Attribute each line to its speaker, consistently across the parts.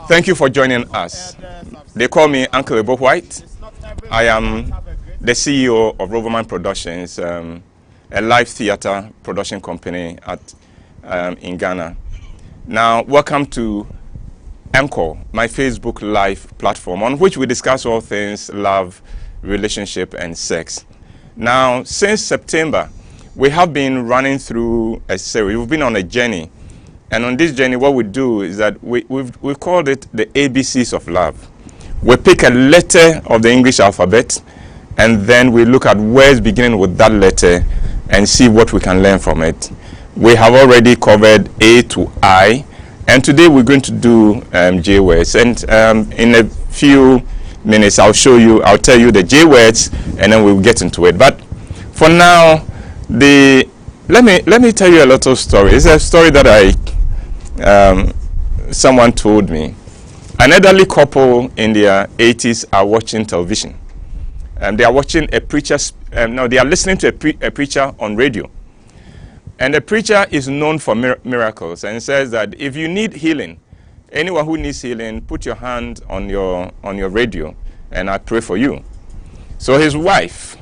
Speaker 1: Thank you for joining us. They call me Uncle WHYTE. I am the CEO of Roverman Productions, a live theater production company in Ghana. Now, welcome to ENCORE, my Facebook live platform, on which we discuss all things love, relationship, and sex. Now, since September, we have been running through a series. We've been on a journey. And on this journey, what we do is that we've called it the ABCs of love. We pick a letter of the English alphabet, and then we look at words beginning with that letter and see what we can learn from it. We have already covered A to I, and today we're going to do J words. And in a few minutes, I'll tell you the J words, and then we'll get into it. But for now, let me tell you a little story. It's a story that someone told me. An elderly couple in their 80s are watching television. They are watching a preacher. They are listening to a preacher on radio. And the preacher is known for miracles and says that if you need healing, anyone who needs healing, put your hand on your radio, and I pray for you. So his wife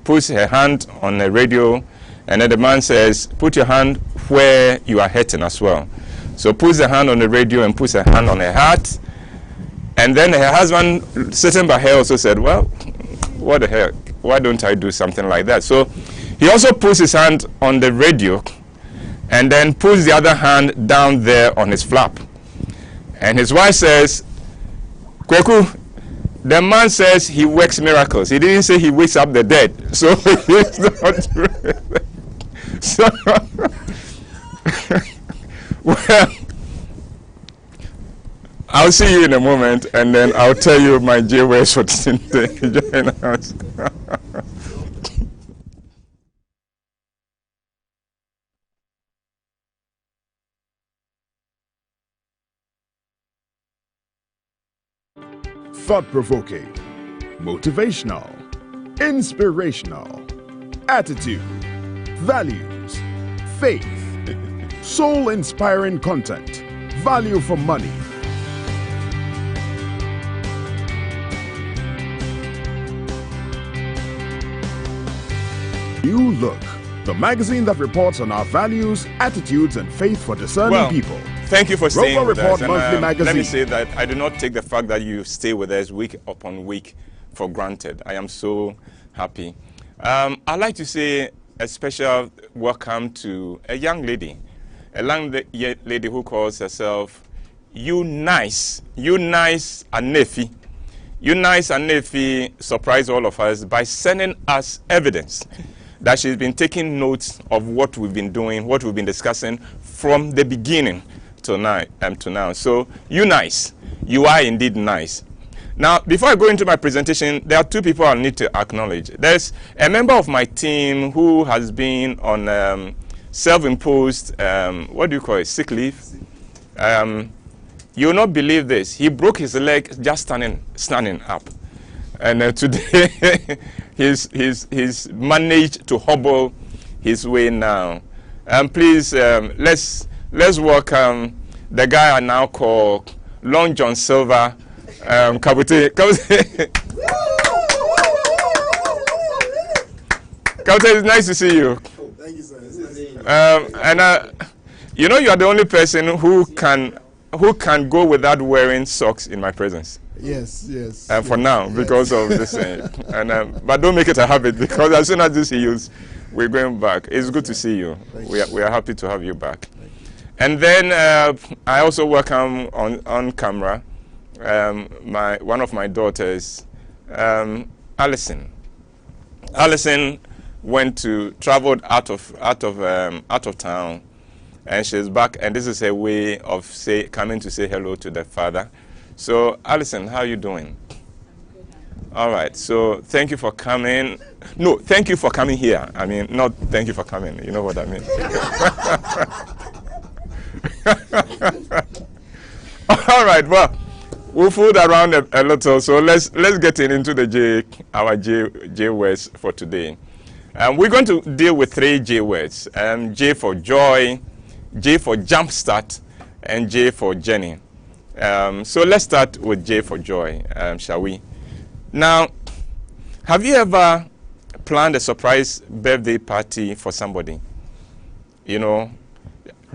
Speaker 1: puts her hand on the radio, and then the man says, put your hand where you are hurting as well. So puts her hand on the radio and puts her hand on her heart. And then her husband sitting by her also said, well, what the heck? Why don't I do something like that? So he also puts his hand on the radio and then puts the other hand down there on his flap. And his wife says, Kweku, the man says he works miracles. He didn't say he wakes up the dead. So it's not true. So, well, I'll see you in a moment, and then I'll tell you my J words for today. Join us.
Speaker 2: Thought-provoking, motivational, inspirational, attitude, values, faith, soul-inspiring content, value for money. New Look, the magazine that reports on our values, attitudes, and faith for discerning people.
Speaker 1: Thank you for staying with us.
Speaker 2: And,
Speaker 1: let me say that I do not take the fact that you stay with us week upon week for granted. I am so happy. I'd like to say a special welcome to a young lady who calls herself Eunice Anefi. Eunice Anefi surprised all of us by sending us evidence that she's been taking notes of what we've been doing, what we've been discussing from the beginning to now. So, Eunice, you are indeed nice. Now, before I go into my presentation, there are two people I need to acknowledge. There's a member of my team who has been on self-imposed, what do you call it, sick leave. You will not believe this. He broke his leg just standing up. And today, he's managed to hobble his way now. And please, let's welcome the guy I now call Long John Silver, Kabute. Kabute, it's nice to see you.
Speaker 3: Thank you, sir.
Speaker 1: You know, you are the only person who can go without wearing socks in my presence.
Speaker 3: Yes.
Speaker 1: For now, yes. Because of this. But don't make it a habit, because as soon as this heals, we're going back. It's good to see you. We are happy to have you back. And then I also welcome on camera one of my daughters, Allison. Allison traveled out of town, and she's back. And this is her way of coming to say hello to the father. So, Allison, how are you doing? All right. So, thank you for coming. No, thank you for coming here. I mean, not thank you for coming. You know what I mean? All right. Well, we'll fool around a little. So let's get into our J words for today. We're going to deal with 3 J words. J for joy, J for jumpstart, and J for Jenny. So let's start with J for joy, shall we? Now, have you ever planned a surprise birthday party for somebody? You know,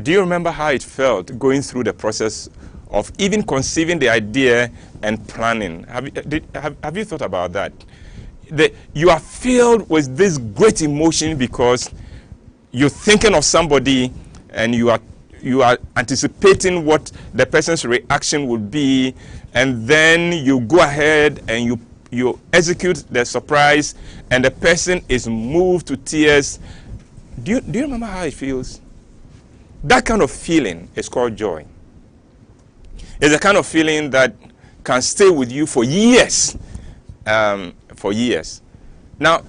Speaker 1: do you remember how it felt going through the process of even conceiving the idea and planning? Have you thought about that? You are filled with this great emotion because you're thinking of somebody and you are anticipating what the person's reaction would be, and then you go ahead and you execute the surprise, and the person is moved to tears. Do you remember how it feels? That kind of feeling is called joy. It's a kind of feeling that can stay with you for years. For years. Now,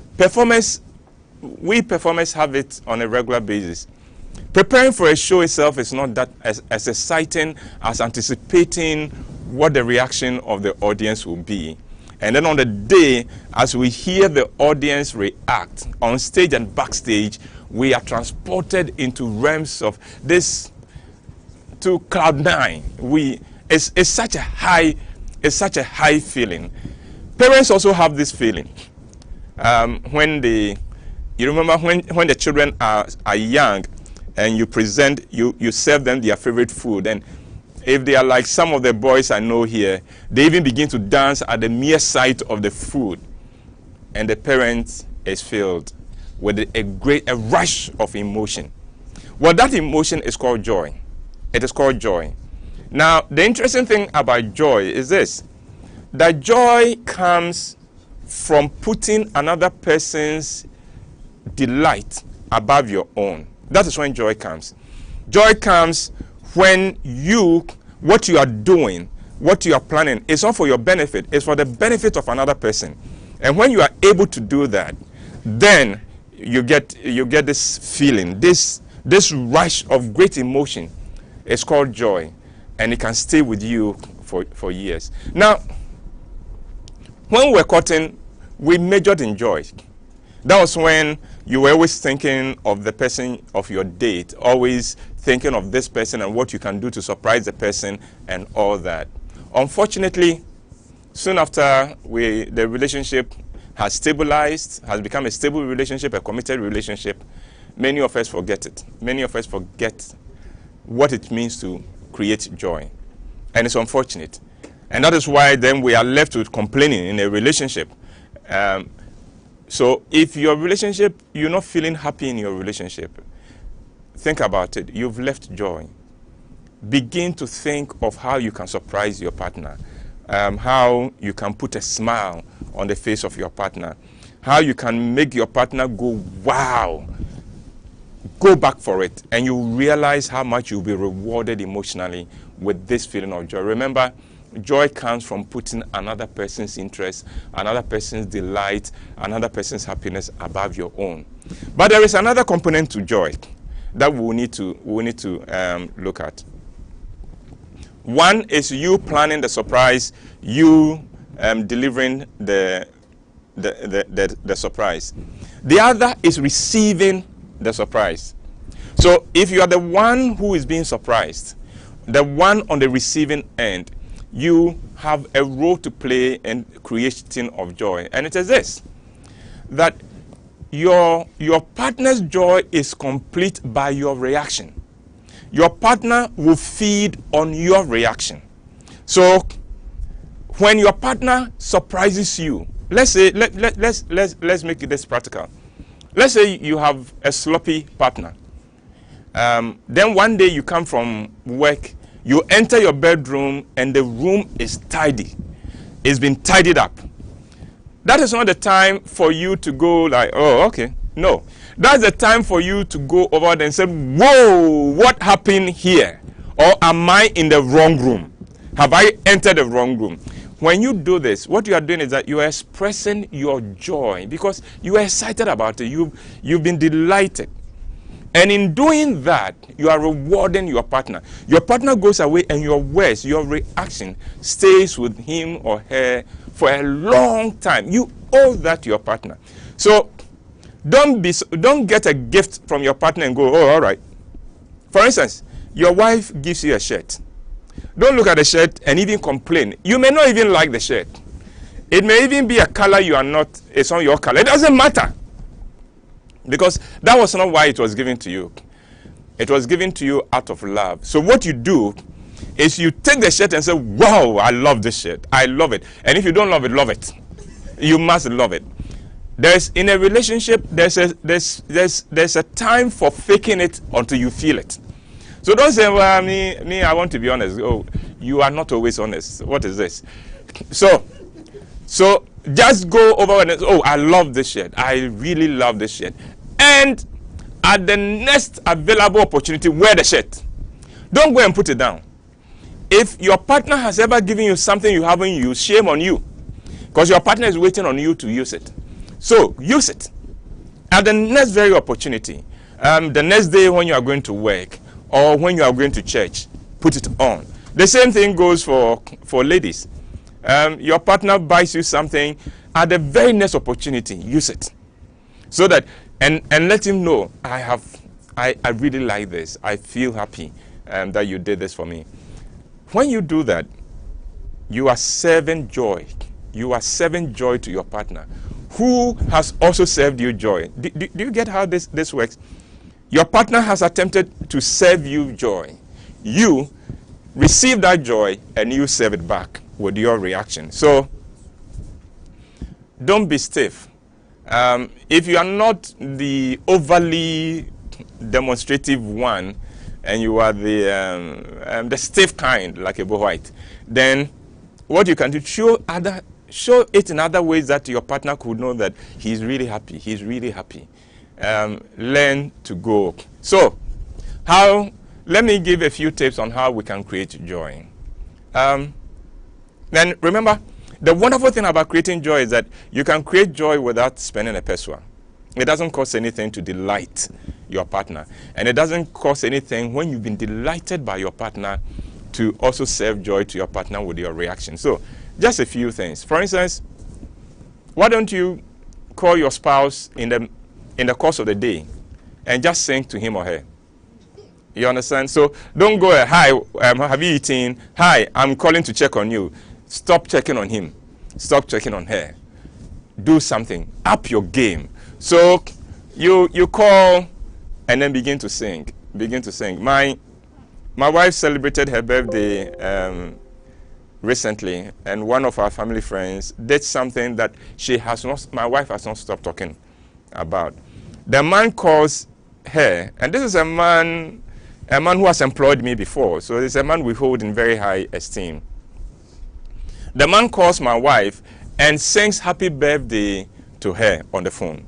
Speaker 1: we performers have it on a regular basis. Preparing for a show itself is not that as exciting as anticipating what the reaction of the audience will be. And then on the day, as we hear the audience react on stage and backstage, we are transported into realms of this, to cloud nine. It's such a high feeling. Parents also have this feeling. You remember when the children are young, and you serve them their favorite food, and if they are like some of the boys I know here, they even begin to dance at the mere sight of the food, and the parent is filled with a rush of emotion. Well, that emotion is called joy. It is called joy. Now, the interesting thing about joy is this, that joy comes from putting another person's delight above your own. That is when joy comes. Joy comes when what you are doing, what you are planning, is not for your benefit, it's for the benefit of another person. And when you are able to do that, then you get this feeling, this rush of great emotion. It's called joy, and it can stay with you for years. Now, when we were courting, we majored in joy. That was when you were always thinking of the person of your date, always thinking of this person and what you can do to surprise the person and all that. Unfortunately, soon after the relationship has stabilized, has become a stable relationship, a committed relationship, many of us forget it. Many of us forget what it means to create joy. And it's unfortunate. And that is why then we are left with complaining in a relationship. So if your relationship, you're not feeling happy in your relationship, think about it. You've left joy. Begin to think of how you can surprise your partner, how you can put a smile on the face of your partner, how you can make your partner go, wow, go back for it, and you realize how much you'll be rewarded emotionally with this feeling of joy. Remember, joy comes from putting another person's interest, another person's delight, another person's happiness above your own. But there is another component to joy that we need to look at. One is you planning the surprise, you delivering the surprise. The other is receiving the surprise. So if you are the one who is being surprised, the one on the receiving end, you have a role to play in creating of joy. And it is this, that your partner's joy is complete by your reaction. Your partner will feed on your reaction. So when your partner surprises you, let's make this practical. Let's say you have a sloppy partner. Then one day you come from work, you enter your bedroom and the room is tidy. It's been tidied up. That is not the time for you to go like, oh, okay. No. That's the time for you to go over there and say, whoa, what happened here? Or am I in the wrong room? Have I entered the wrong room? When you do this, what you are doing is that you are expressing your joy because you are excited about it. You've been delighted. And in doing that, you are rewarding your partner. Your partner goes away and your words, your reaction stays with him or her for a long time. You owe that to your partner. So don't get a gift from your partner and go, oh, all right. For instance, your wife gives you a shirt. Don't look at the shirt and even complain. You may not even like the shirt. It may even be a color you are not, it's not your color. It doesn't matter. Because that was not why it was given to you. It was given to you out of love. So what you do is you take the shirt and say, wow, I love this shirt. I love it. And if you don't love it, love it. You must love it. There's in a relationship, there's a time for faking it until you feel it. So don't say, well, me, I want to be honest. Oh, you are not always honest. What is this? So just go over and oh, I love this shirt. I really love this shirt. And at the next available opportunity, wear the shirt. Don't go and put it down. If your partner has ever given you something you haven't used, shame on you. Because your partner is waiting on you to use it. So use it. At the next very opportunity, the next day when you are going to work or when you are going to church, put it on. The same thing goes for ladies. Your partner buys you something, at the very next opportunity, use it. So that, and let him know, I really like this. I feel happy that you did this for me. When you do that, you are serving joy. You are serving joy to your partner, who has also served you joy. Do you get how this works? Your partner has attempted to serve you joy. You receive that joy and you serve it back with your reaction. So don't be stiff. If you are not the overly demonstrative one and you are the stiff kind, like a WHYTE, then what you can do, show it in other ways that your partner could know that he's really happy. He's really happy. Learn to go. So, let me give a few tips on how we can create joy. Then remember, the wonderful thing about creating joy is that you can create joy without spending a peso. It doesn't cost anything to delight your partner. And it doesn't cost anything when you've been delighted by your partner to also serve joy to your partner with your reaction. So, just a few things. For instance, why don't you call your spouse in the course of the day and just sing to him or her? You understand? So don't go, hi, have you eaten? Hi, I'm calling to check on you. Stop checking on him. Stop checking on her. Do something. Up your game. So you call and then begin to sing. Begin to sing. My wife celebrated her birthday recently, and one of our family friends did something that my wife has not stopped talking about. The man calls her, and this is a man who has employed me before, so it's a man we hold in very high esteem. The man calls my wife and sings happy birthday to her on the phone.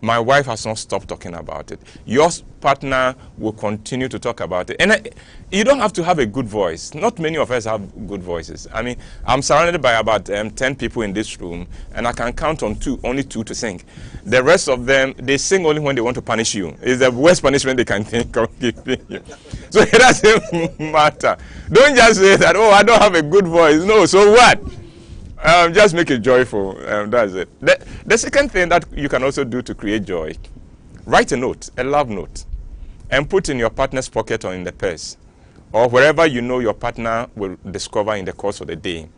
Speaker 1: My wife has not stopped talking about it. Your partner will continue to talk about it. And you don't have to have a good voice. Not many of us have good voices. I mean, I'm surrounded by about 10 people in this room, and I can count on only two to sing. The rest of them, they sing only when they want to punish you. It's the worst punishment they can think of giving you. So it doesn't matter. Don't just say that, oh, I don't have a good voice. No, so what? Just make it joyful. That's it. The second thing that you can also do to create joy, write a note, a love note, and put in your partner's pocket or in the purse, or wherever you know your partner will discover in the course of the day.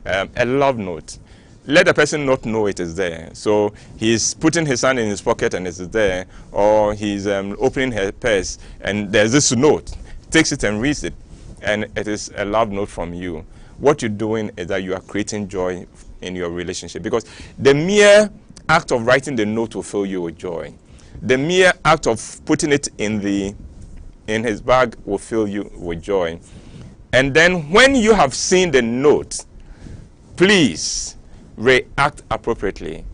Speaker 1: A love note. Let the person not know it is there. So he's putting his hand in his pocket and it is there, or he's opening her purse and there's this note. Takes it and reads it, and it is a love note from you. What you're doing is that you are creating joy in your relationship, because the mere act of writing the note will fill you with joy. The mere act of putting it in his bag will fill you with joy. And then when you have seen the note, please react appropriately.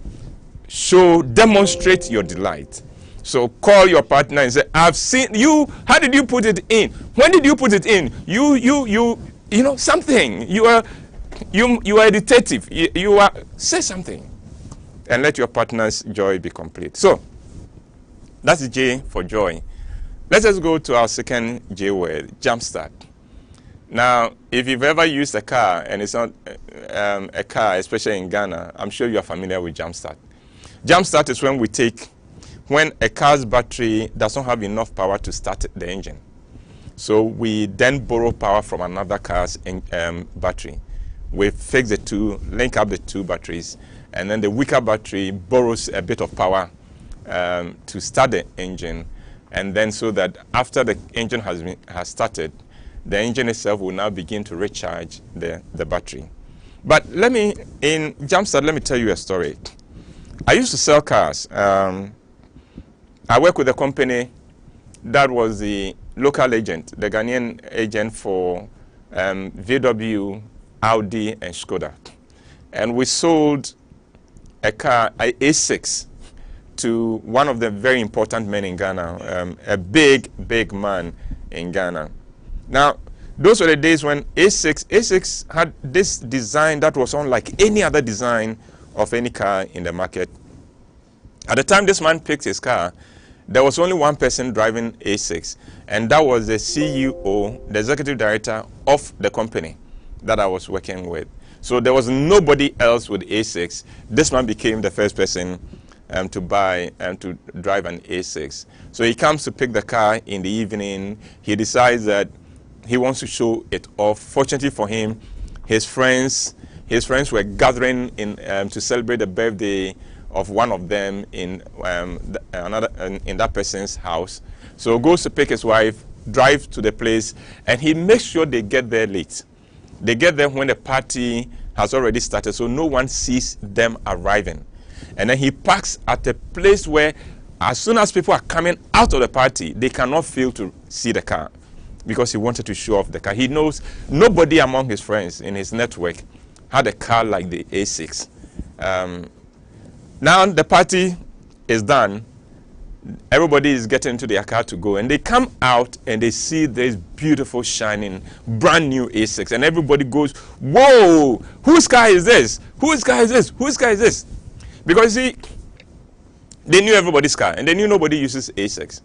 Speaker 1: Demonstrate your delight. So call your partner and say, I've seen you. How did you put it in? When did you put it in? You know something. You are a detective. Say something, and let your partner's joy be complete. So that's J for joy. Let's just go to our second J word, jumpstart. Now, if you've ever used a car and it's not a car, especially in Ghana, I'm sure you are familiar with jumpstart. Jumpstart is when a car's battery does not have enough power to start the engine. So we then borrow power from another car's battery. We fix the two, link up the two batteries, and then the weaker battery borrows a bit of power to start the engine, and then so that after the engine has started, the engine itself will now begin to recharge the battery. But in Jumpstart, let me tell you a story. I used to sell cars. I work with a company that was the local agent, the Ghanaian agent for VW, Audi, and Skoda. And we sold a car, a A6, to one of the very important men in Ghana, a big man in Ghana. Now, those were the days when A6 had this design that was unlike any other design of any car in the market. At the time this man picked his car, there was only one person driving A6, and that was the CEO, the executive director of the company that I was working with. So there was nobody else with A6. This man became the first person to buy and to drive an A6. So he comes to pick the car in the evening. He decides that he wants to show it off. Fortunately for him, his friends were gathering to celebrate the birthday of one of them in that person's house. So goes to pick his wife, drive to the place, and he makes sure they get there late. They get there when the party has already started, so no one sees them arriving. And then he parks at a place where as soon as people are coming out of the party, they cannot fail to see the car, because he wanted to show off the car. He knows nobody among his friends in his network had a car like the A6. Now the party is done. Everybody is getting into their car to go, and they come out and they see this beautiful, shining, brand new A6, and everybody goes, "Whoa! Whose car is this? Whose car is this? Whose car is this?" Because see, they knew everybody's car, and they knew nobody uses A6.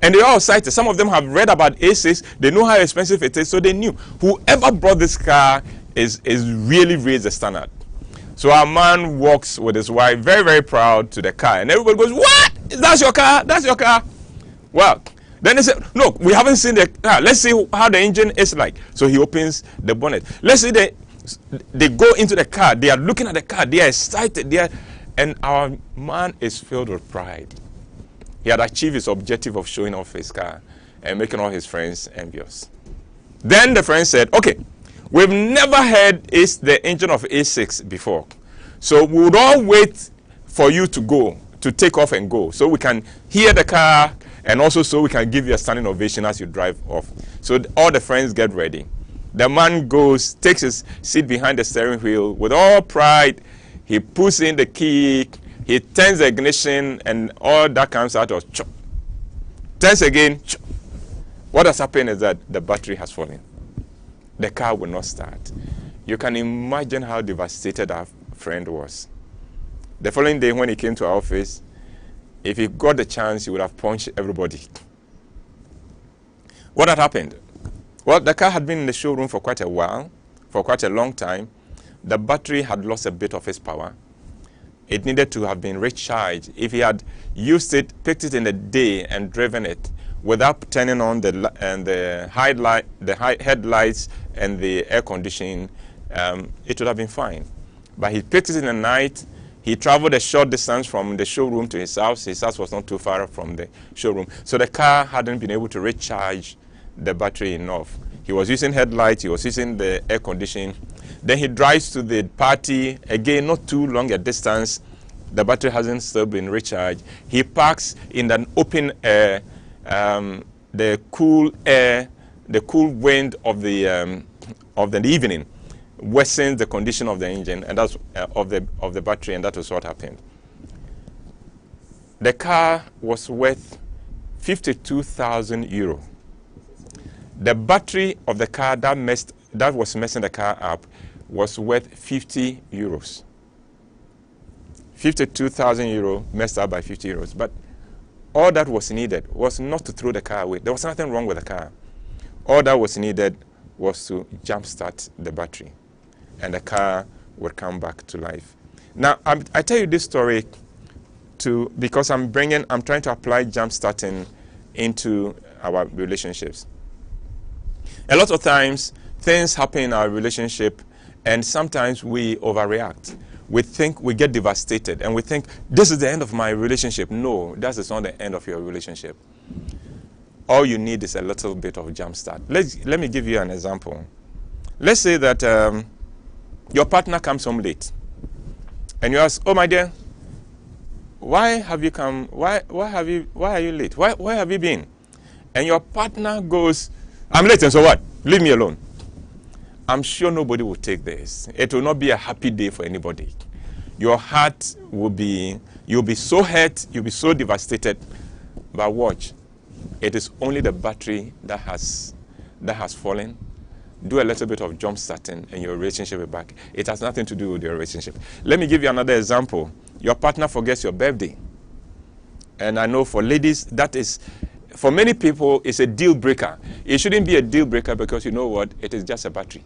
Speaker 1: And they all cited. Some of them have read about A6. They know how expensive it is, so they knew whoever brought this car is really raised the standard. So our man walks with his wife, very, very proud, to the car, and everybody goes, "What? That's your car? That's your car?" Well, then they said, "Look, we haven't seen the car. Let's see how the engine is like." So he opens the bonnet. Let's see they go into the car. They are looking at the car. They are excited. And our man is filled with pride. He had achieved his objective of showing off his car and making all his friends envious. Then the friend said, "Okay, we've never heard the engine of A6 before. So we would all wait for you to take off and go, so we can hear the car, and also so we can give you a standing ovation as you drive off." So all the friends get ready. The man goes, takes his seat behind the steering wheel with all pride. He puts in the key, he turns the ignition, and all that comes out of chop. Turns again, chop. What has happened is that the battery has fallen. The car will not start. You can imagine how devastated our friend was. The following day when he came to our office, if he got the chance, he would have punched everybody. What had happened? Well, the car had been in the showroom for quite a while, for quite a long time. The battery had lost a bit of its power. It needed to have been recharged. If he had used it, picked it in the day and driven it without turning on the headlights and the air conditioning, it would have been fine. But he picked it in the night. He traveled a short distance from the showroom to his house. His house was not too far from the showroom. So the car hadn't been able to recharge the battery enough. He was using headlights. He was using the air conditioning. Then he drives to the party. Again, not too long a distance. The battery hasn't still been recharged. He parks in an open air. The cool air, the cool wind of the evening worsens the condition of the engine, and that's of the battery, and that was what happened. The car was worth 52,000 euro. The battery of the car that was messing the car up was worth 50 euros. 52,000 euro messed up by 50 euros. But all that was needed was not to throw the car away. There was nothing wrong with the car. All that was needed was to jumpstart the battery, and the car would come back to life. Now, I tell you this story because I'm trying to apply jumpstarting into our relationships. A lot of times, things happen in our relationship, and sometimes we overreact. We think we get devastated, and we think, this is the end of my relationship. No, that is not the end of your relationship. All you need is a little bit of jump start. Let me give you an example. Let's say that your partner comes home late, and you ask, oh my dear, why have you come? Why are you late? Where have you been? And your partner goes, I'm late, and so what? Leave me alone. I'm sure nobody will take this. It will not be a happy day for anybody. Your heart will be, you'll be so hurt, you'll be so devastated. But watch, it is only the battery that has fallen. Do a little bit of jump starting and your relationship will be back. It has nothing to do with your relationship. Let me give you another example. Your partner forgets your birthday. And I know for ladies, that is, for many people, it's a deal breaker. It shouldn't be a deal breaker because you know what? It is just a battery.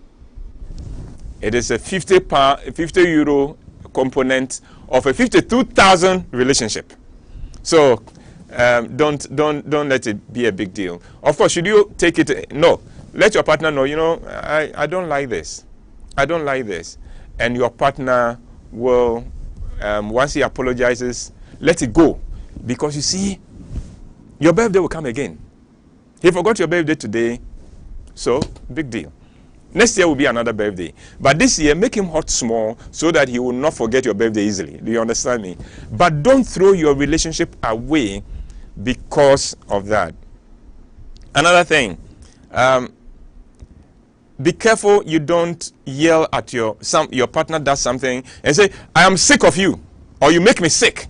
Speaker 1: It is a 50 euro component of a 52,000 relationship. So don't let it be a big deal. Of course, should you take it? No. Let your partner know, you know, I don't like this. I don't like this. And your partner will, once he apologizes, let it go. Because you see, your birthday will come again. He forgot your birthday today, so big deal. Next year will be another birthday. But this year, make him hot small so that he will not forget your birthday easily. Do you understand me? But don't throw your relationship away because of that. Another thing, be careful you don't yell at your partner does something and say, I am sick of you, or you make me sick.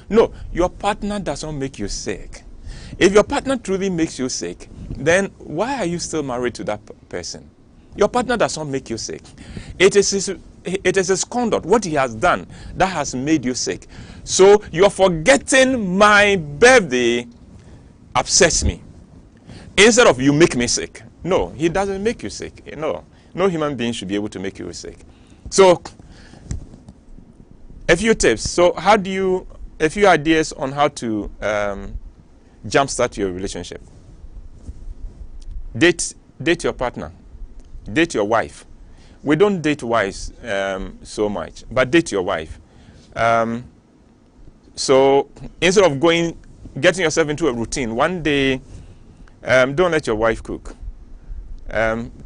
Speaker 1: No, your partner does not make you sick. If your partner truly makes you sick, then why are you still married to that person? Your partner does not make you sick. It is his conduct, what he has done, that has made you sick. So you're forgetting my birthday upsets me. Instead of you make me sick. No, he doesn't make you sick. No human being should be able to make you sick. So, a few tips. So, a few ideas on how to jumpstart your relationship. Date your partner. Date your wife. We don't date wives so much, but date your wife. So, instead of getting yourself into a routine, one day, don't let your wife cook.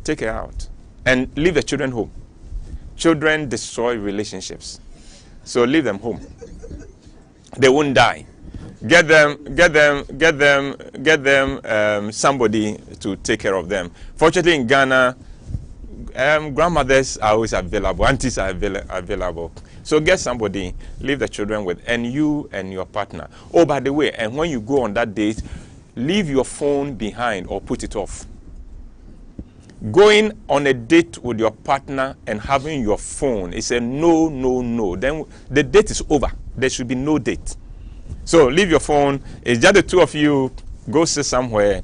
Speaker 1: Take her out and leave the children home. Children destroy relationships, so leave them home. They won't die. Get them somebody to take care of them. Fortunately, in Ghana, grandmothers are always available. Aunties are available. So get somebody, leave the children with, and you and your partner. Oh, by the way, and when you go on that date, leave your phone behind or put it off. Going on a date with your partner and having your phone is a no. Then the date is over. There should be no date. So leave your phone. It's just the two of you. Go sit somewhere,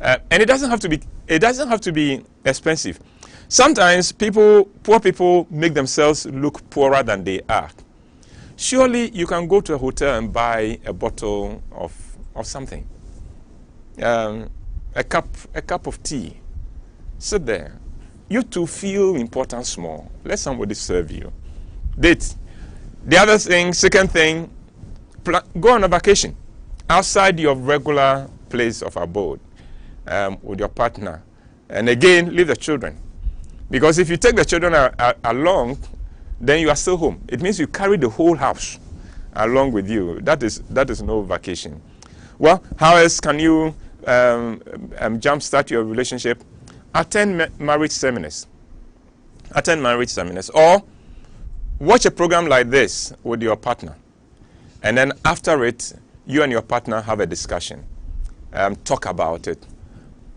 Speaker 1: and it doesn't have to be expensive. Sometimes poor people make themselves look poorer than they are. Surely you can go to a hotel and buy a bottle of something, a cup of tea. Sit there. You two feel important small. Let somebody serve you. Date. The other thing, second thing, go on a vacation outside your regular place of abode with your partner. And again, leave the children. Because if you take the children along, then you are still home. It means you carry the whole house along with you. That is no vacation. Well, how else can you jumpstart your relationship? Attend marriage seminars. Attend marriage seminars. Or watch a program like this with your partner. And then after it, you and your partner have a discussion. Talk about it.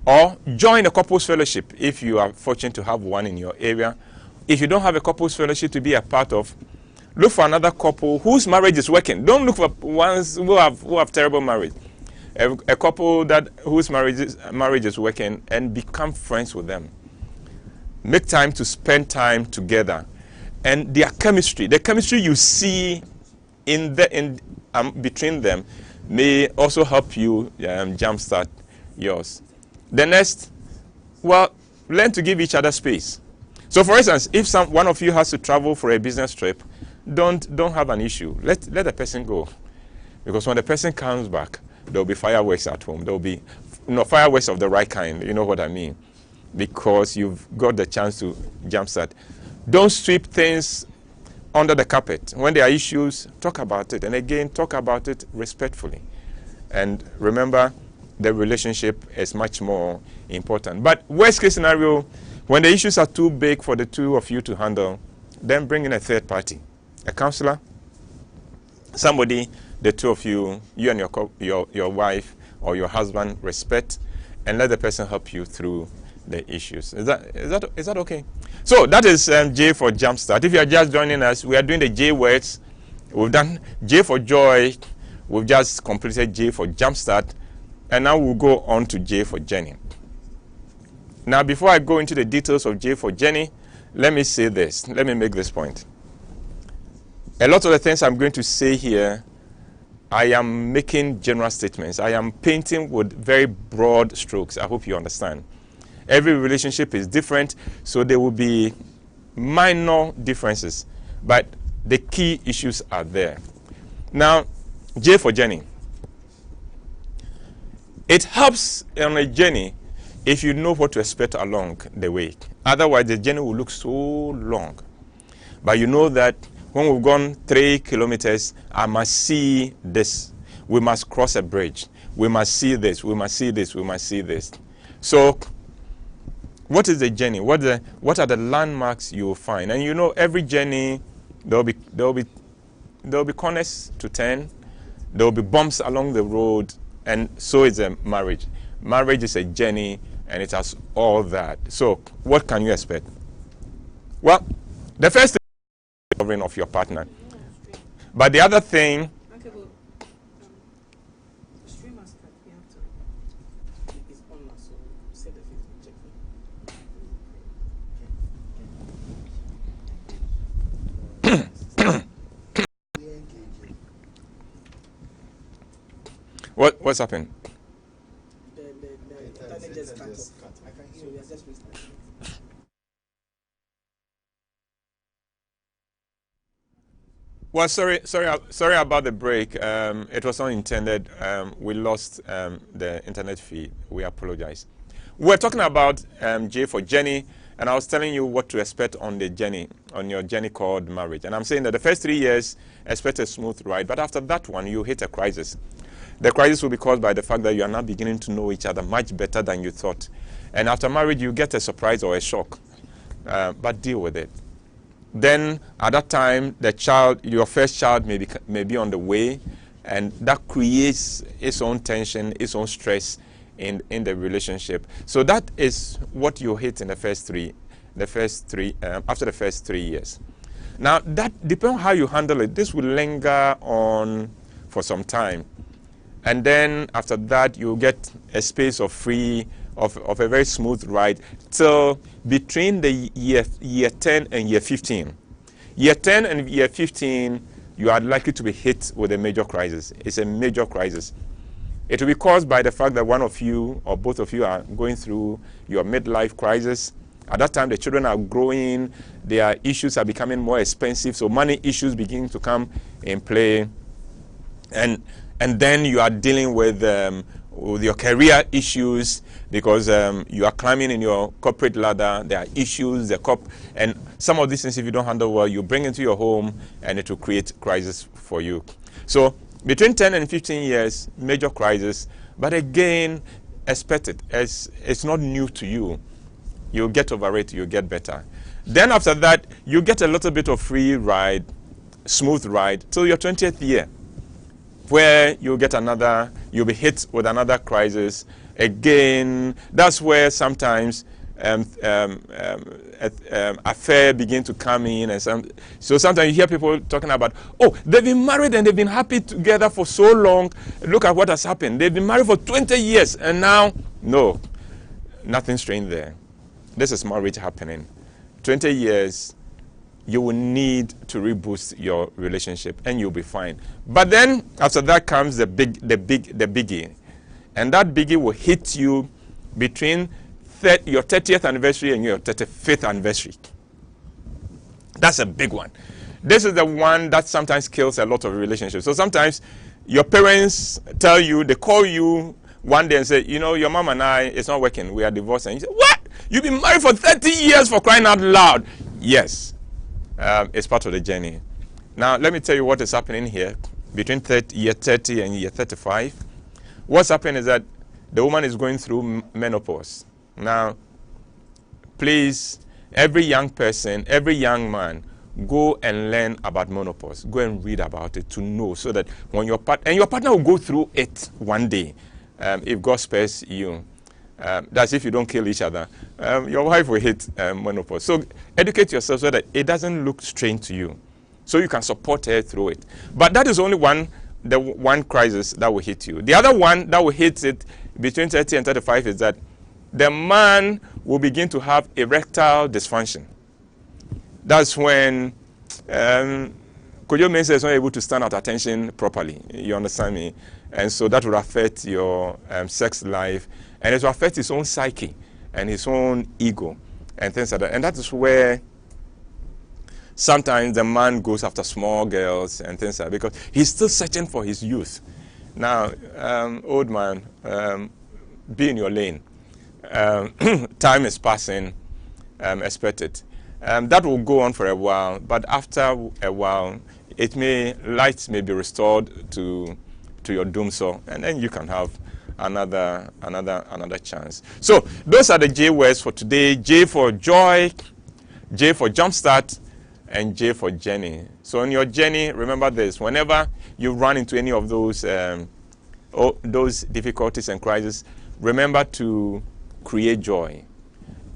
Speaker 1: Or join a couples fellowship if you are fortunate to have one in your area. If you don't have a couples fellowship to be a part of, look for another couple whose marriage is working. Don't look for ones who have terrible marriage. A couple whose marriage is working, and become friends with them. Make time to spend time together, and their chemistry, the chemistry you see between them, may also help you jumpstart yours. The next, Well, learn to give each other space. So for instance, if one of you has to travel for a business trip, don't have an issue. Let the person go. Because when the person comes back, there'll be fireworks at home. There'll be fireworks of the right kind. You know what I mean? Because you've got the chance to jumpstart. Don't sweep things under the carpet. When there are issues, talk about it. And again, talk about it respectfully. And remember, the relationship is much more important. But worst case scenario, when the issues are too big for the two of you to handle, then bring in a third party, a counselor, somebody the two of you and your wife or your husband respect, and let the person help you through the issues. Is that okay? So that is J for Jumpstart. If you are just joining us, we are doing the J words. We've done J for Joy. We've just completed J for Jumpstart. And now we'll go on to J for Jenny. Now, before I go into the details of J for Jenny, let me say this. Let me make this point. A lot of the things I'm going to say here, I am making general statements. I am painting with very broad strokes. I hope you understand. Every relationship is different, so there will be minor differences, but the key issues are there. Now, J for Jenny. It helps on a journey if you know what to expect along the way. Otherwise, the journey will look so long. But you know that when we've gone 3 kilometers, I must see this. We must cross a bridge. We must see this. We must see this. We must see this. So, what is the journey? What are the landmarks you will find? And you know, every journey, there will be corners to turn. There will be bumps along the road. And so is a marriage. Marriage is a journey, and it has all that. So, what can you expect? Well, the first thing is the covering of your partner. But the other thing, what's happened? Well, sorry about the break. It was not intended. We lost the internet feed. We apologize. We're talking about J for Jenny, and I was telling you what to expect on the journey, on your journey called marriage. And I'm saying that the first 3 years, expect a smooth ride, but after that one, you hit a crisis. The crisis will be caused by the fact that you are now beginning to know each other much better than you thought. And after marriage, you get a surprise or a shock, but deal with it. Then at that time, your first child may be on the way, and that creates its own tension, its own stress in the relationship. So that is what you hit in after the first 3 years. Now, that depends on how you handle it. This will linger on for some time. And then after that, you get a space of a very smooth ride till between the year 10 and year 15. Year 10 and year 15, you are likely to be hit with a major crisis. It's a major crisis. It will be caused by the fact that one of you or both of you are going through your midlife crisis. At that time, the children are growing. Their issues are becoming more expensive. So money issues begin to come in play. And then you are dealing with your career issues because you are climbing in your corporate ladder. There are issues, and some of these things, if you don't handle well, you bring into your home, and it will create crisis for you. So between 10 and 15 years, major crisis. But again, expect it. It's not new to you. You'll get over it. You'll get better. Then after that, you get a little bit of free ride, smooth ride, till your 20th year, where you'll be hit with another crisis. Again, that's where sometimes affair begin to come in, and so sometimes you hear people talking about, oh, they've been married and they've been happy together for so long. Look at what has happened. They've been married for 20 years, and now, no, nothing strange there. This is marriage happening. 20 years. You will need to reboost your relationship, and you'll be fine. But then after that comes the biggie, and that biggie will hit you between your 30th anniversary and your 35th anniversary. That's a big one. This is the one that sometimes kills a lot of relationships. So sometimes your parents tell you, they call you one day and say, you know, your mom and I, it's not working. We are divorced. And you say, what? You've been married for 30 years, for crying out loud. Yes, it's part of the journey. Now, let me tell you what is happening here between year 30 and year 35. What's happening is that the woman is going through menopause. Now, please, every young person, every young man, go and learn about menopause. Go and read about it to know, so that when your partner will go through it one day, if God spares you. That's if you don't kill each other. Your wife will hit menopause. So educate yourself so that it doesn't look strange to you, so you can support her through it. But that is only the one crisis that will hit you. The other one that will hit it between 30 and 35 is that the man will begin to have erectile dysfunction. That's when Kojo Mensah is not able to stand at attention properly. You understand me? And so that will affect your sex life, and it will affect his own psyche and his own ego and things like that. And that is where sometimes the man goes after small girls and things like that, because he's still searching for his youth. Now, old man, be in your lane. Time is passing, expect it. That will go on for a while, but after a while, light may be restored to your doomsaw, and then you can have another chance. So those are the J words for today. J for joy, J for jumpstart, and J for journey. So on your journey, remember this: whenever you run into any of those difficulties and crises, remember to create joy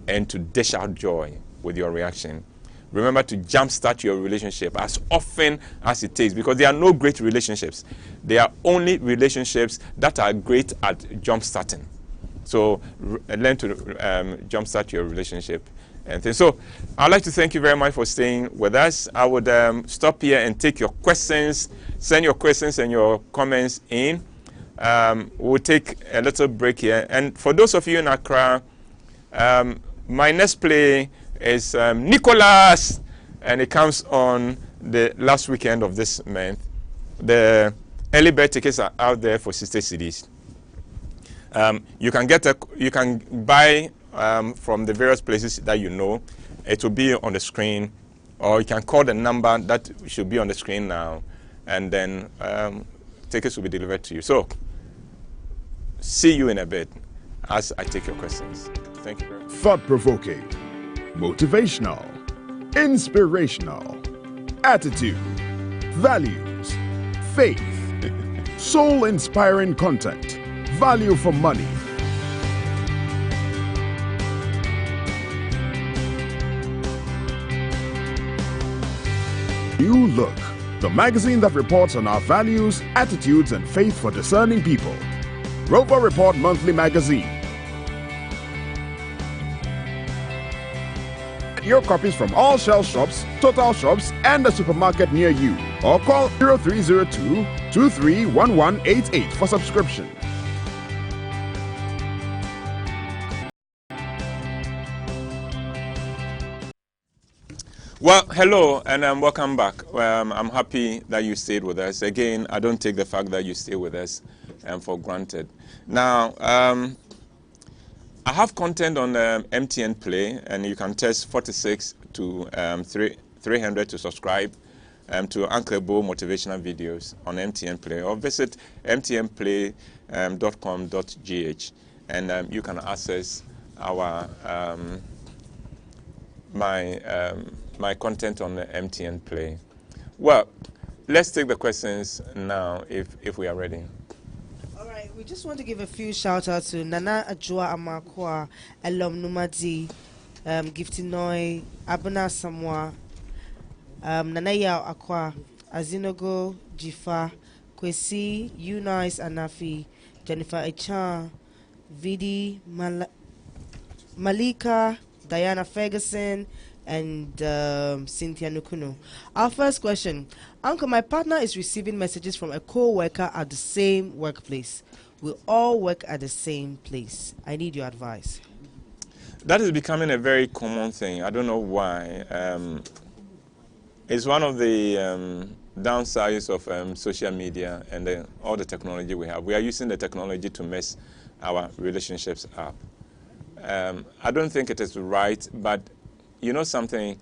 Speaker 1: and to dish out joy with your reaction. Remember to jumpstart your relationship as often as it takes, because there are no great relationships. There are only relationships that are great at jumpstarting. So learn to jumpstart your relationship and things. So I'd like to thank you very much for staying with us. I would stop here and take your questions. Send your questions and your comments in. We'll take a little break here. And for those of you in Accra, my next play is Nicholas, and it comes on the last weekend of this month. The early bird tickets are out there for 60 cedis. You can buy from the various places that you know. It will be on the screen, or you can call the number that should be on the screen now, and then tickets will be delivered to you. So, see you in a bit as I take your questions. Thank you very much.
Speaker 2: Thought-provoking, motivational, inspirational, attitude, values, faith, soul-inspiring content, value for money. New Look, the magazine that reports on our values, attitudes, and faith for discerning people. Rover Report Monthly Magazine. Your copies from all Shell shops, Total shops, and the supermarket near you. Or call 0302-231188 for subscription.
Speaker 1: Well, hello, and welcome back. I'm happy that you stayed with us. Again, I don't take the fact that you stay with us for granted. Now, I have content on MTN Play, and you can test 46 to 300 to subscribe to Uncle Bo motivational videos on MTN Play, or visit mtnplay.com.gh, and you can access our my content on the MTN Play. Well, let's take the questions now if we are ready.
Speaker 4: All right, we just want to give a few shout outs to Nana Ajua Amakwa, Elom Numadi, Giftinoi, Abuna Samwa, Nanaya Akwa, Azinogo, Jifa, Kwesi, Eunice Anafi, Jennifer Echan, Vidi, Malika, Diana Ferguson, and Cynthia Nukuno. Our first question: Uncle, my partner is receiving messages from a co-worker at the same workplace. We all work at the same place. I need your advice.
Speaker 1: That is becoming a very common thing. I don't know why. It's one of the downsides of social media and all the technology we have. We are using the technology to mess our relationships up. I don't think it is right, but you know something?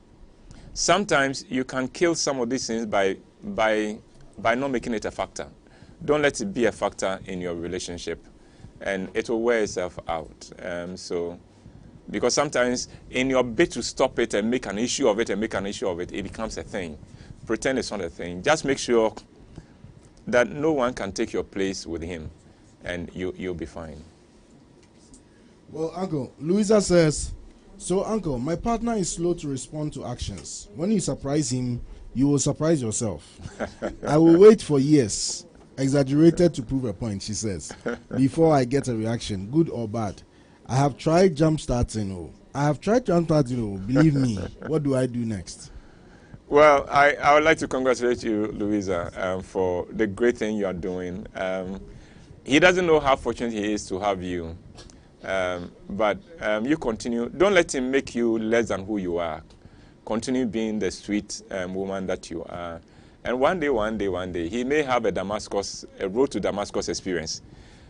Speaker 1: Sometimes you can kill some of these things by not making it a factor. Don't let it be a factor in your relationship, and it will wear itself out. Because sometimes in your bid to stop it and make an issue of it, it becomes a thing. Pretend it's not a thing. Just make sure that no one can take your place with him, and you'll be fine.
Speaker 3: Well, Uncle, Louisa says, so Uncle, my partner is slow to respond to actions. When you surprise him, you will surprise yourself. I will wait for years, exaggerated to prove a point, she says, before I get a reaction, good or bad. I have tried jump starting. Believe me. What do I do next?
Speaker 1: Well, I would like to congratulate you, Louisa, for the great thing you are doing. He doesn't know how fortunate he is to have you. But you continue. Don't let him make you less than who you are. Continue being the sweet woman that you are. And one day, he may have a road to Damascus experience.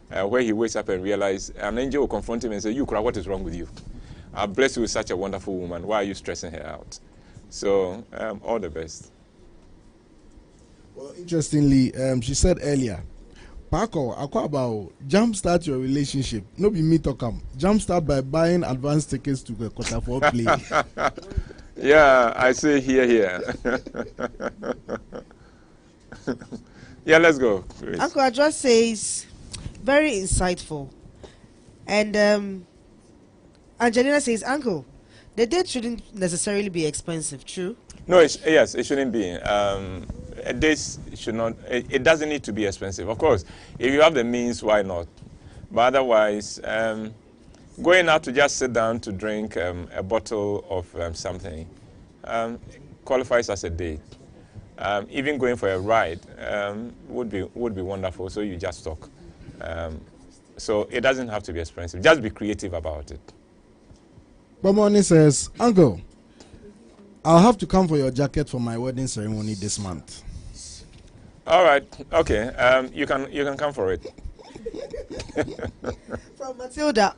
Speaker 1: Where he wakes up and realizes an angel will confront him and say, what is wrong with you? I bless you with such a wonderful woman. Why are you stressing her out? So, all the best.
Speaker 3: Well, interestingly, she said earlier, Paco, about jumpstart your relationship. No be me to come. Jumpstart by buying advance tickets to the quarter four play.
Speaker 1: Yeah, I say here. Yeah, let's go, Chris.
Speaker 4: Uncle Adra says, very insightful. And Angelina says, Uncle, the date shouldn't necessarily be expensive, true?
Speaker 1: No, yes, it shouldn't be. A date should not, it doesn't need to be expensive. Of course, if you have the means, why not? But otherwise, going out to just sit down to drink a bottle of something qualifies as a date. Even going for a ride would be wonderful, so you just talk. So it doesn't have to be expensive. Just be creative about it.
Speaker 3: Bomoni says, Uncle, I'll have to come for your jacket for my wedding ceremony this month.
Speaker 1: All right. Okay. You can come for it.
Speaker 4: From Matilda,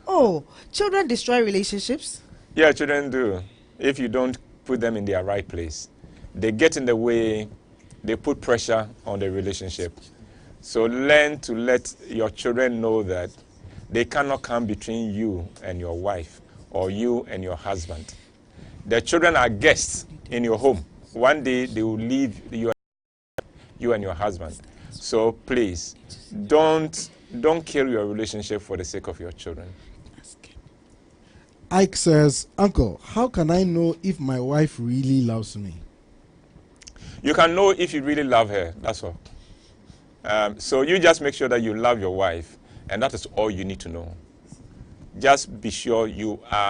Speaker 4: children destroy relationships?
Speaker 1: Yeah, children do. If you don't put them in their right place. They get in the way, they put pressure on the relationship. So learn to let your children know that they cannot come between you and your wife or you and your husband. The children are guests in your home. One day they will leave you and your husband. So please, don't kill your relationship for the sake of your children.
Speaker 3: Ike says, Uncle, how can I know if my wife really loves me?
Speaker 1: You can know if you really love her, that's all. So you just make sure that you love your wife, and that is all you need to know. Just be sure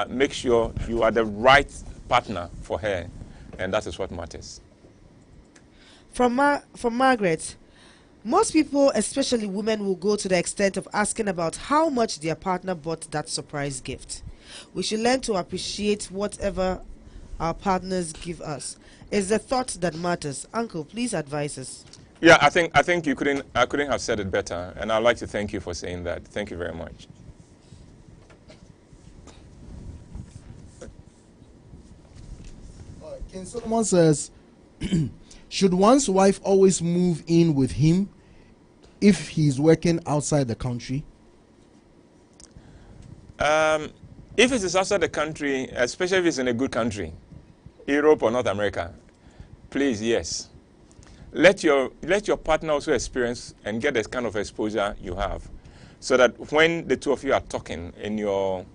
Speaker 1: make sure you are the right partner for her, and that is what matters.
Speaker 4: From Margaret, most people, especially women, will go to the extent of asking about how much their partner bought that surprise gift. We should learn to appreciate whatever our partners give us. It's the thought that matters. Uncle, please advise us.
Speaker 1: Yeah, I think I couldn't have said it better, and I'd like to thank you for saying that. Thank you very much.
Speaker 3: Ken Solomon says, should one's wife always move in with him if he's working outside the country?
Speaker 1: If it is outside the country, especially if it's in a good country, Europe or North America, please, yes. Let your partner also experience and get the kind of exposure you have, so that when the two of you are talking in your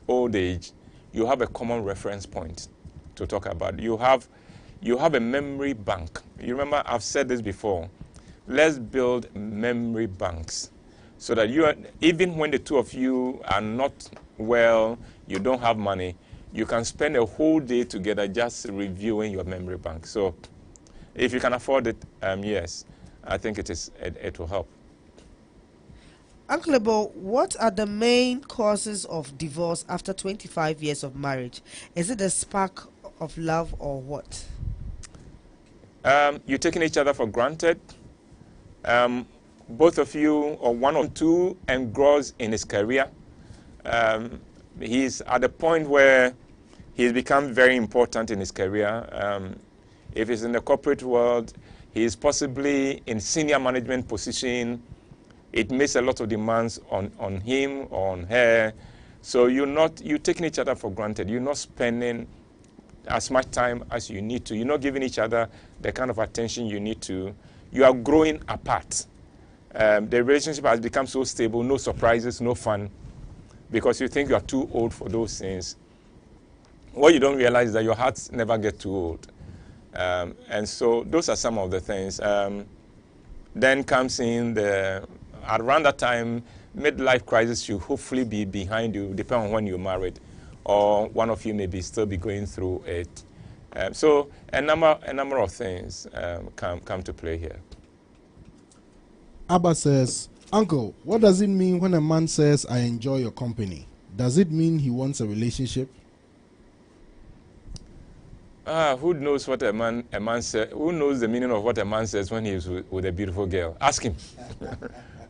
Speaker 1: old age, you have a common reference point to talk about. You have a memory bank. You remember, I've said this before. Let's build memory banks, so that even when the two of you are not well, you don't have money, you can spend a whole day together just reviewing your memory bank. So if you can afford it, yes, I think it will help.
Speaker 4: Uncle Ebo, what are the main causes of divorce after 25 years of marriage? Is it the spark of love or what?
Speaker 1: You're taking each other for granted. Both of you, or one or two, engrossed in his career. He's at the point where he's become very important in his career. If he's in the corporate world, he is possibly in senior management position. It makes a lot of demands on him or on her. So you're taking each other for granted. You're not spending as much time as you need to. You're not giving each other the kind of attention you need to. You are growing apart. The relationship has become so stable, no surprises, no fun, because you think you are too old for those things. What you don't realize is that your hearts never get too old. And so those are some of the things. Then comes in around that time, midlife crisis should hopefully be behind you, depending on when you're married, or one of you may still be going through it. So a number of things come to play here.
Speaker 3: Abba says, Uncle, what does it mean when a man says, I enjoy your company? Does it mean he wants a relationship?
Speaker 1: Who knows what a man says? Who knows the meaning of what a man says when he's with a beautiful girl? Ask him.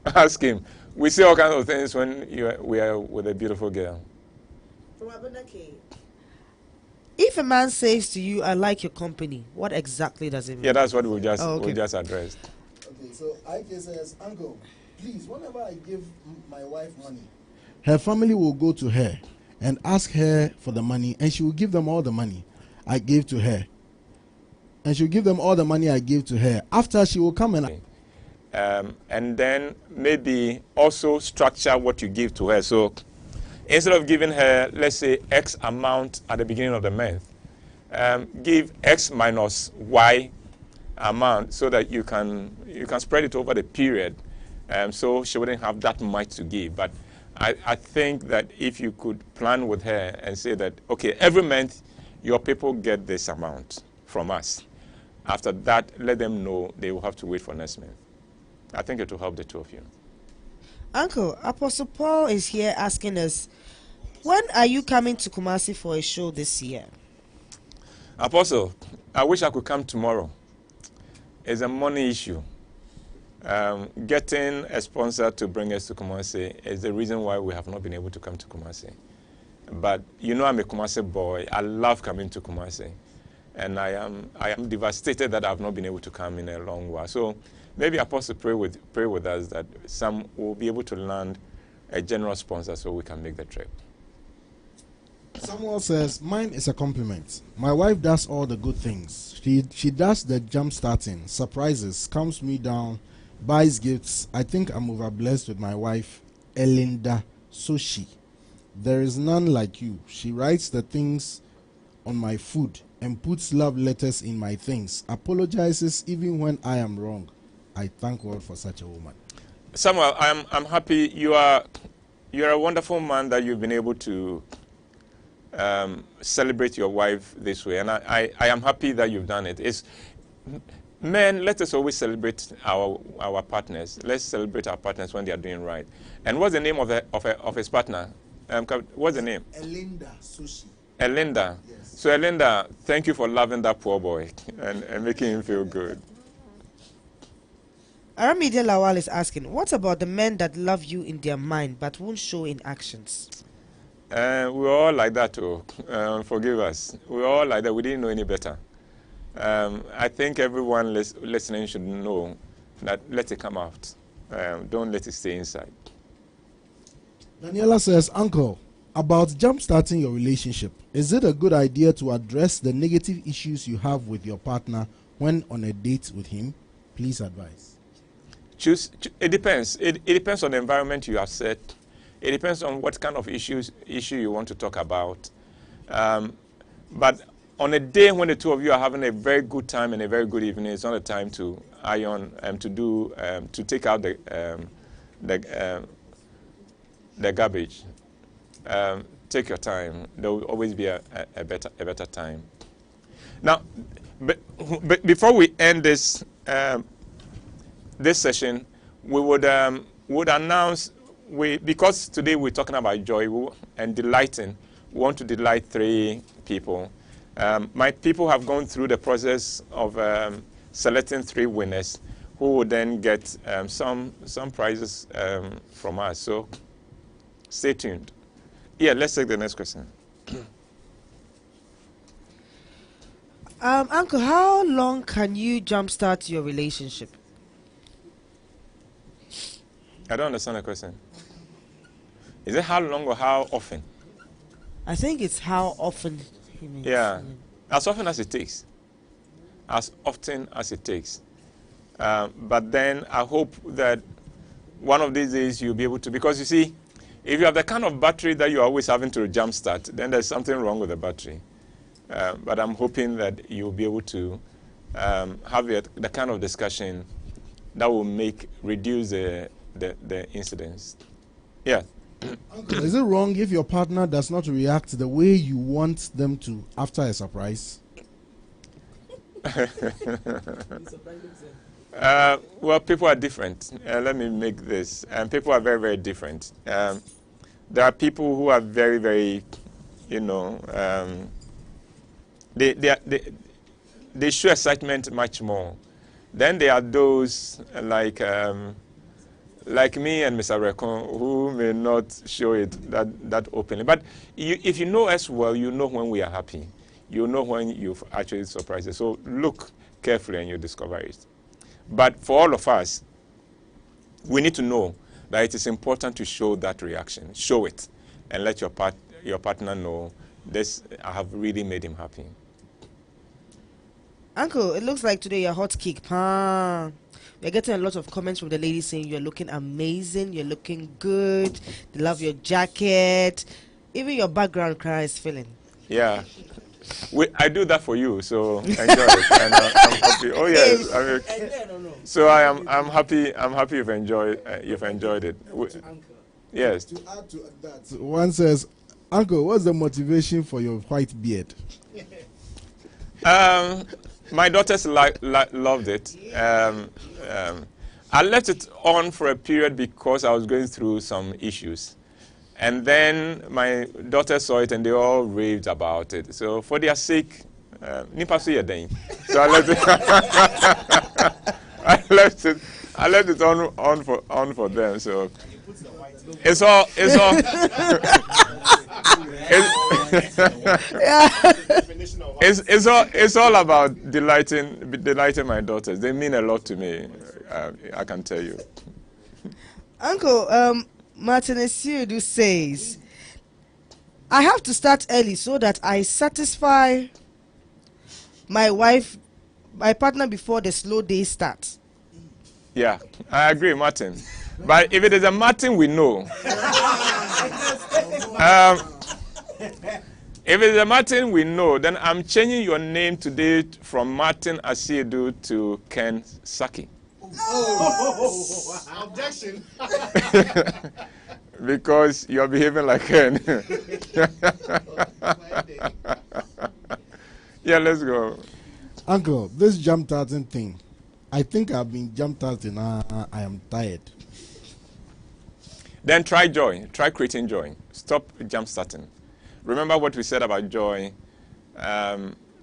Speaker 1: Ask him. We say all kinds of things when we are with a beautiful girl.
Speaker 4: If a man says to you, I like your company, what exactly does it mean?
Speaker 1: Yeah, that's what we just addressed.
Speaker 3: Okay, so IK says, Uncle, please, whenever I give my wife money, her family will go to her and ask her for the money, and she will give them all the money I gave to her. And she'll give them all the money I gave to her. After, she will come
Speaker 1: and then maybe also structure what you give to her. So instead of giving her, let's say, X amount at the beginning of the month, give X minus Y amount so that you can spread it over the period. So she wouldn't have that much to give. But I think that if you could plan with her and say that, okay, every month your people get this amount from us. After that, let them know they will have to wait for next month. I think it will help the two of you.
Speaker 4: Uncle, Apostle Paul is here asking us, when are you coming to Kumasi for a show this year?
Speaker 1: Apostle, I wish I could come tomorrow. It's a money issue. Getting a sponsor to bring us to Kumasi is the reason why we have not been able to come to Kumasi. But you know I'm a Kumasi boy. I love coming to Kumasi. And I am devastated that I've not been able to come in a long while. So maybe Apostle pray with us that some will be able to land a general sponsor so we can make the trip.
Speaker 3: Someone says, mine is a compliment. My wife does all the good things. She does the jump starting, surprises, calms me down, buys gifts. I think I'm overblessed with my wife, Elinda Soshi. There is none like you. She writes the things on my food and puts love letters in my things. Apologizes even when I am wrong. I thank God for such a woman.
Speaker 1: Samuel, I'm happy you're a wonderful man that you've been able to celebrate your wife this way, and I am happy that you've done it. Men, let us always celebrate our partners. Let's celebrate our partners when they are doing right. And what's the name of his partner? What's the name?
Speaker 3: Elinda Sushi.
Speaker 1: Elinda. Yes. So Elinda, thank you for loving that poor boy and making him feel good.
Speaker 4: Aramide Lawal is asking, what about the men that love you in their mind but won't show in actions?
Speaker 1: We're all like that too. Forgive us. We're all like that. We didn't know any better. I think everyone listening should know that let it come out. Don't let it stay inside.
Speaker 3: Daniela says, Uncle, about jump-starting your relationship, is it a good idea to address the negative issues you have with your partner when on a date with him? Please advise.
Speaker 1: It depends. It depends on the environment you have set. It depends on what kind of issue you want to talk about. But on a day when the two of you are having a very good time and a very good evening, it's not a time to iron to take out the garbage. Take your time. There will always be a better time. Now, but before we end this session, we would announce because today we're talking about joy and delighting, we want to delight 3 people. My people have gone through the process of selecting 3 winners who will then get some prizes from us. So stay tuned. Yeah, let's take the next question.
Speaker 4: Uncle, how long can you jumpstart your relationship?
Speaker 1: I don't understand the question. Is it how long or how often?
Speaker 4: I think it's how often he means.
Speaker 1: Yeah, as often as it takes. As often as it takes. But then I hope that one of these days you'll be able to, because you see, if you have the kind of battery that you're always having to jumpstart, then there's something wrong with the battery. But I'm hoping that you'll be able to have the kind of discussion that will reduce the incidents. Yeah.
Speaker 3: Uncle, is it wrong if your partner does not react the way you want them to after a surprise?
Speaker 1: Well, people are different. Let me make this. People are very, very different. There are people who are very, very, they show excitement much more. Then there are those like me and Mr. Rekon who may not show it that openly. But if you know us well, you know when we are happy. You know when you've actually surprised us. So look carefully and you discover it. But for all of us, we need to know that it is important to show that reaction. Show it and let your partner know this. I have really made him happy.
Speaker 4: Uncle, it looks like today you're hot cake. We're getting a lot of comments from the ladies saying you're looking amazing, you're looking good, they love your jacket. Even your background cry is feeling.
Speaker 1: Yeah. I do that for you, so enjoy it. And I'm happy. Oh yes. So I'm happy. I'm happy you've enjoyed it. Yes.
Speaker 3: To add to that, one says, "Uncle, what's the motivation for your white beard?"
Speaker 1: My daughters loved it. I left it on for a period because I was going through some issues. And then my daughter saw it and they all raved about it. So for their sake, nipa so yedeng. So I left it. I left it on for them. So it's all. It's all about delighting my daughters. They mean a lot to me. I can tell you.
Speaker 4: Uncle, Martin Esiudu says, I have to start early so that I satisfy my partner before the slow day starts.
Speaker 1: Yeah, I agree, Martin. But if it is a Martin we know, if it is a Martin we know, then I'm changing your name today from Martin Esiudu to Ken Saki.
Speaker 3: Objection.
Speaker 1: Because you're behaving like Ken. Yeah, let's go.
Speaker 3: Uncle, this jump starting thing, I think I've been jump starting. I am tired.
Speaker 1: Then try joy. Try creating joy. Stop jump starting. Remember what we said about joy.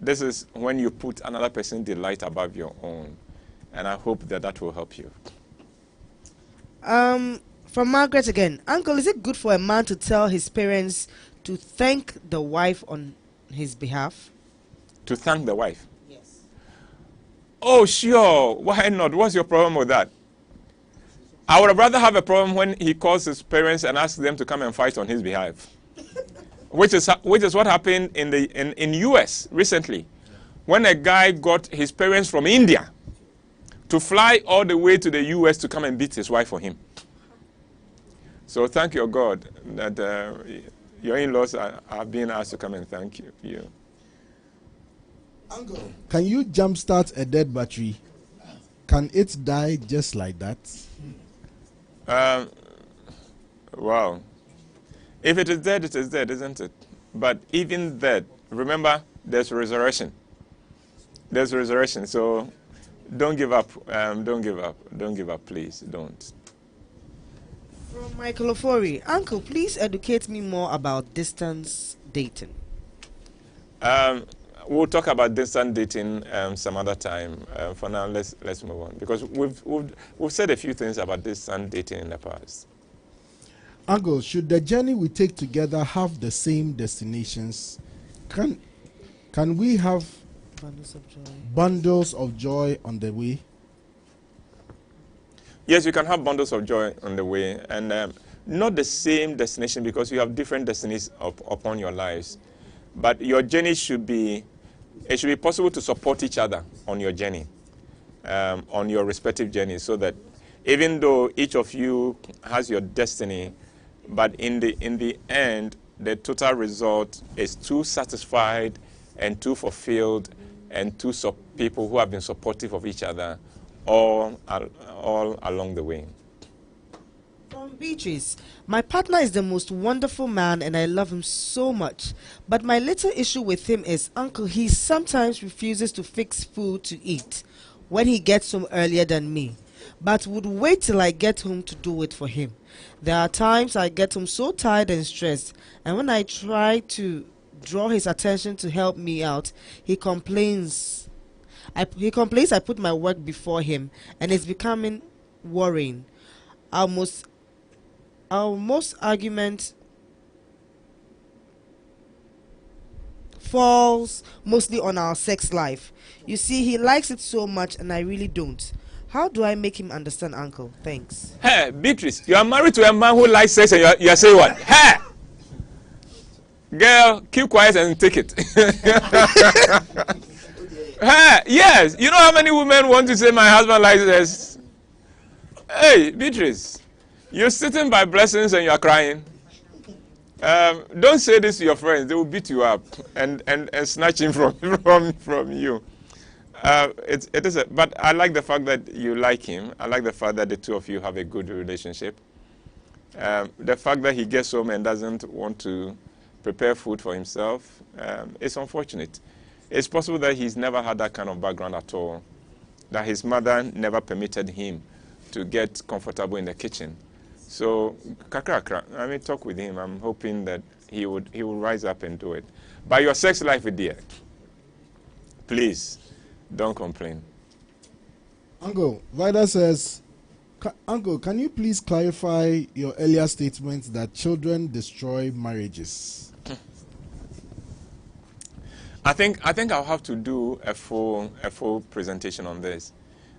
Speaker 1: This is when you put another person's delight above your own. And I hope that will help you.
Speaker 4: From Margaret again. Uncle, is it good for a man to tell his parents to thank the wife on his behalf?
Speaker 1: To thank the wife?
Speaker 4: Yes.
Speaker 1: Oh, sure. Why not? What's your problem with that? I would rather have a problem when he calls his parents and asks them to come and fight on his behalf. which is what happened in US recently. When a guy got his parents from India to fly all the way to the US to come and beat his wife for him. So thank your God that your in-laws are being asked to come and thank you.
Speaker 3: Uncle, can you jumpstart a dead battery? Can it die just like that?
Speaker 1: Wow. If it is dead, it is dead, isn't it? But even dead, remember, there's resurrection. There's resurrection. So don't give up. Don't give up. Don't give up, please. Don't.
Speaker 4: From Michael Ofori, Uncle, please educate me more about distance dating.
Speaker 1: We'll talk about distance dating some other time. For now, let's move on because we've said a few things about distance dating in the past.
Speaker 3: Uncle, should the journey we take together have the same destinations? Can we have bundles of joy on the way?
Speaker 1: Yes, you can have bundles of joy on the way, and not the same destination because you have different destinies upon your lives. But your journey should be possible to support each other on your journey, on your respective journeys, so that even though each of you has your destiny, but in the end, the total result is two satisfied and two fulfilled and two people who have been supportive of each other all along the way.
Speaker 4: From Beatrice, my partner is the most wonderful man and I love him so much. But my little issue with him is, Uncle, he sometimes refuses to fix food to eat when he gets home earlier than me, but would wait till I get home to do it for him. There are times I get home so tired and stressed, and when I try to draw his attention to help me out, he complains. I put my work before him, and it's becoming worrying. Our most argument falls mostly on our sex life. You see, he likes it so much, and I really don't. How do I make him understand, Uncle? Thanks.
Speaker 1: Hey, Beatrice, you are married to a man who likes sex and you are saying what? Hey! Girl, keep quiet and take it. Hey, yes, you know how many women want to say my husband likes sex? Hey, Beatrice, you're sitting by blessings and you're crying. Don't say this to your friends. They will beat you up and snatch him from you. But I like the fact that you like him. I like the fact that the two of you have a good relationship. The fact that he gets home and doesn't want to prepare food for himself, it's unfortunate. It's possible that he's never had that kind of background at all, that his mother never permitted him to get comfortable in the kitchen. So, talk with him. I'm hoping that he will rise up and do it. But your sex life, dear, please, don't complain.
Speaker 3: Uncle, Vida says, Uncle, can you please clarify your earlier statement that children destroy marriages?
Speaker 1: I think I'll have to do a full presentation on this.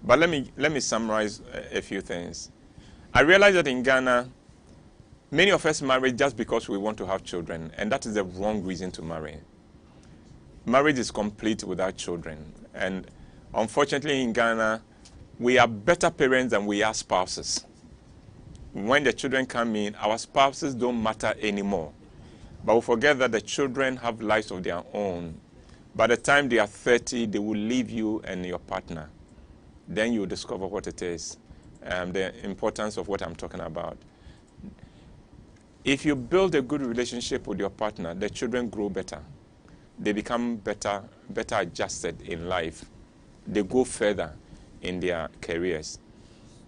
Speaker 1: But let me summarize a few things. I realize that in Ghana, many of us marry just because we want to have children, and that is the wrong reason to marry. Marriage is complete without children. And unfortunately in Ghana, we are better parents than we are spouses. When the children come in, our spouses don't matter anymore. But we forget that the children have lives of their own. By the time they are 30, they will leave you and your partner. Then you discover what it is, the importance of what I'm talking about. If you build a good relationship with your partner, the children grow better. They become better adjusted in life. They go further in their careers.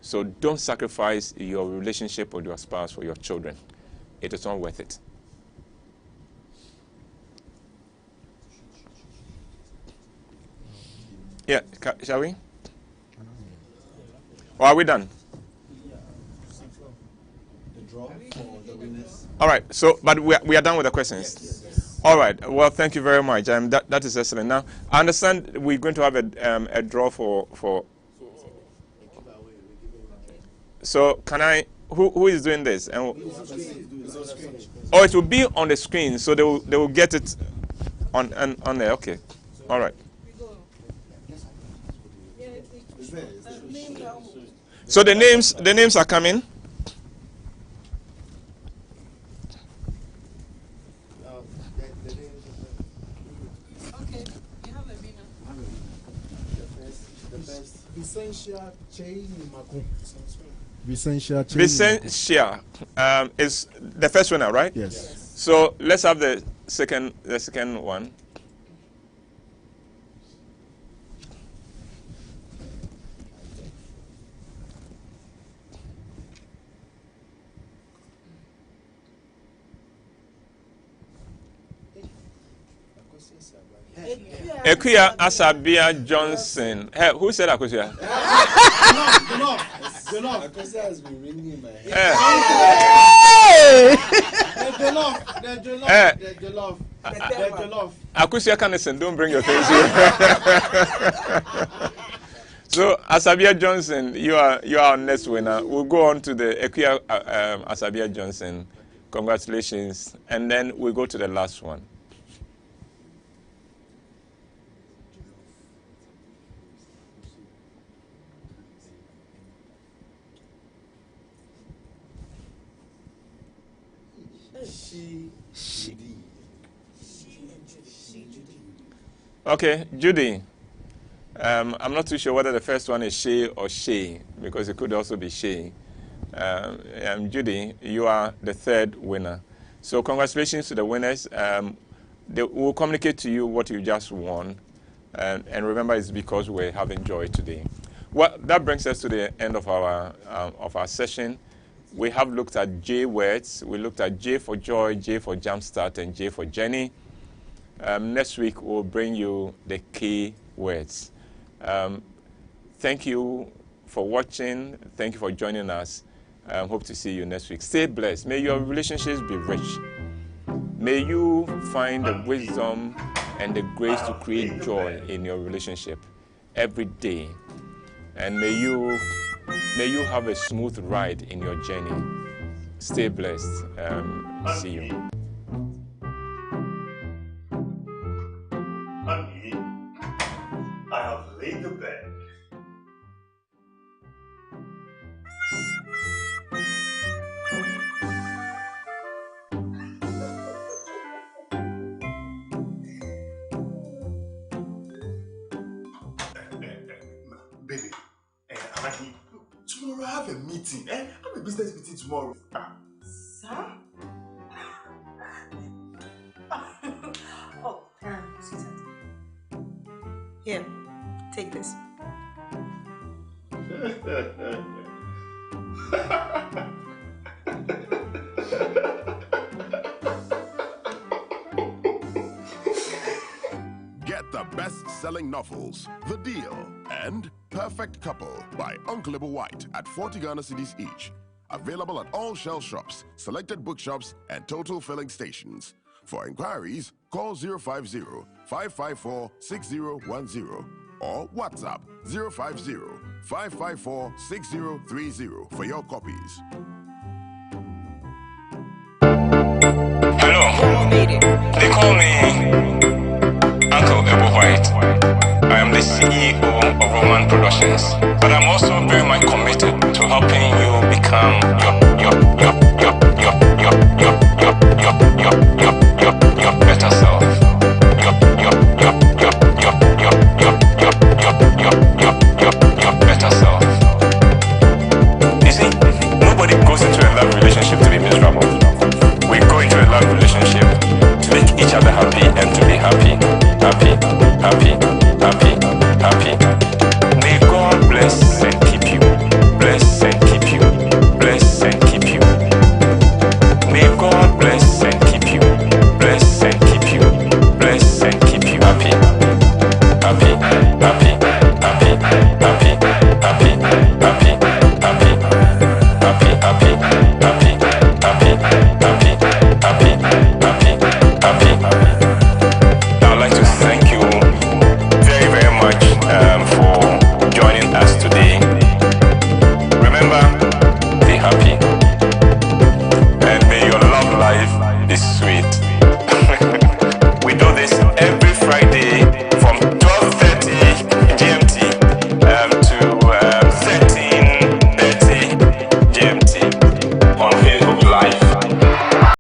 Speaker 1: So don't sacrifice your relationship with your spouse for your children. It is not worth it. Yeah, shall we? Or are we done? All right, so, but we are done with the questions. All right, well, thank you very much. That is excellent. Now, I understand we're going to have a draw for. So, can I, who is doing this? And, oh, it will be on the screen, so they will get it on there. Okay, all right. So the names are coming.
Speaker 4: Okay, you have a
Speaker 1: Vicentia is the first winner, right?
Speaker 3: Yes.
Speaker 1: So let's have the second one. Ekuya Asabia Johnson. Hey, who said Akusia?
Speaker 5: Akusia has been ringing in my head. The jollof.
Speaker 1: Akusia Kanesen, don't bring your things here. So, Asabia Johnson, you are our next winner. We'll go on to the Ekuya Asabia Johnson. Congratulations. And then we'll go to the last one. Okay, Judy. I'm not too sure whether the first one is she or she, because it could also be she. Judy, you are the third winner. So congratulations to the winners. They will communicate to you what you just won. And remember, it's because we're having joy today. Well, that brings us to the end of our session. We have looked at J words. We looked at J for joy, J for jumpstart, and J for Jenny. Next week, we'll bring you the K words. Thank you for watching. Thank you for joining us. Hope to see you next week. Stay blessed. May your relationships be rich. May you find the wisdom and the grace to create joy in your relationship every day. And may you have a smooth ride in your journey. Stay blessed. See you.
Speaker 6: Honey, I have laid the bed. Baby, Amadi, tomorrow I have a meeting. I have a business meeting tomorrow.
Speaker 7: Sir? Oh, sweetheart. Here, take this.
Speaker 2: Get the best-selling novels, The Deal, and Perfect Couple by Uncle WHYTE at 40 Ghana cedis each. Available at all Shell shops, selected bookshops, and total filling stations. For inquiries, call 050-554-6010 or WhatsApp 050-554-6030 for your copies.
Speaker 1: Hello. They call me Uncle WHYTE. I am the CEO of Roman Productions, but I'm also very much committed to helping you become